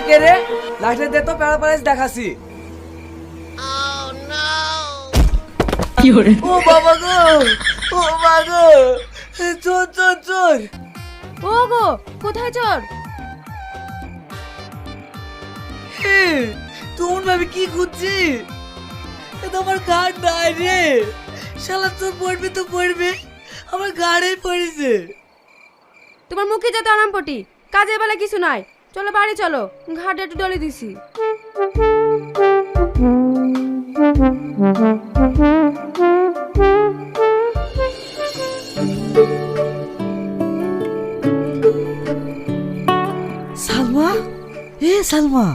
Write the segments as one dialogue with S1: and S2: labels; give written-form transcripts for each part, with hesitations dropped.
S1: কে রে? লাঠি দে তো প্যারালাইজ দেখাছি। ও বাবা গো, ও মা গো, চোর চোর চোর।
S2: ও গো, কোথায় চোর?
S1: তোমরা ভাবে কি খুঁজছি? তোমার কার্ড নাই রে। শালা চোর পড়বে তো পড়বে, আমার গাড়ি পড়েছে।
S2: তোমার মুখে যত আরামপটি, কাজের বেলা কিছু নাই। চলো বাড়ি চলো, ঘাটে একটু ডলে দিছি।
S1: সালমা, এ সালমা,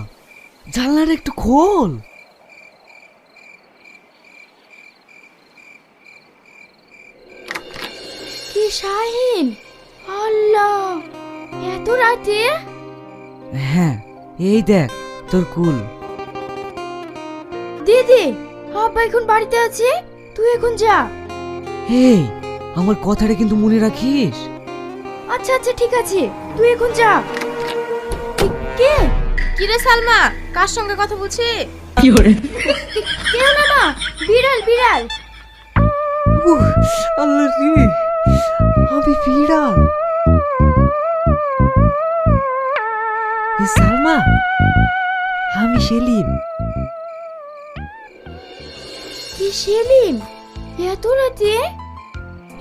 S1: জানলাটা একটু খোল।
S2: কি শাহিন, আল্লাহ, এত রাতে?
S1: হ্যাঁ, এই দেখ তোর কুল।
S2: দিদি, আব্বা এখন বাড়িতে আছে, তুই এখন যা।
S1: এই, আমার কথাটা কিন্তু মনে রাখিস।
S2: আচ্ছা আচ্ছা ঠিক আছে, তুই এখন যা। কে? কি রে সালমা, কার সঙ্গে কথা বলছিস?
S1: কি করে?
S2: কেউ না মা, বিড়াল বিড়াল।
S1: আল্লাহ রে, আমি বিড়াল। সালমা, আমি সেলিম।
S2: কি সেলিম, এত রাতে?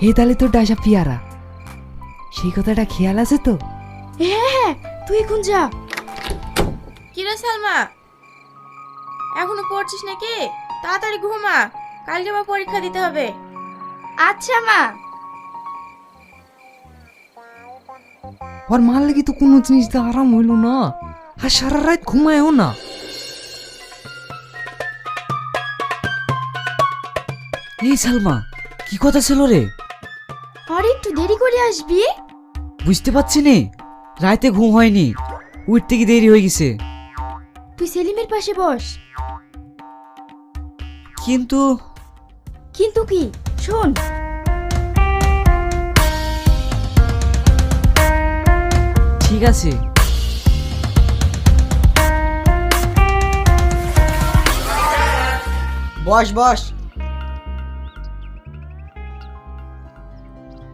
S1: হে তাহলে তোর ডাসা পিয়ারা, সেই কথাটা খেয়াল আছে তো?
S2: হ্যাঁ হ্যাঁ, তুই এখন যা। কি রে সালমা, এখনো পড়ছিস নাকি? তাড়াতাড়ি ঘুমা, কালকে আবার পরীক্ষা দিতে হবে। আচ্ছা মা।
S1: আর মার লাগি তো কোনো জিনিস দিয়ে আরাম হইলো না, আর সারা রাত ঘুমায়ও না। এই সালমা, কি কথা ছিল রে?
S2: আর একটু দেরি করে আসবি।
S1: বুঝতে পারছি নে, রাতে ঘুম হয়নি, উঠতে কি দেরি হয়ে গেছে।
S2: তুই সেলিমের পাশে বস।
S1: কিন্তু
S2: কিন্তু কি? শোন।
S1: ঠিক আছে।
S3: বস বস।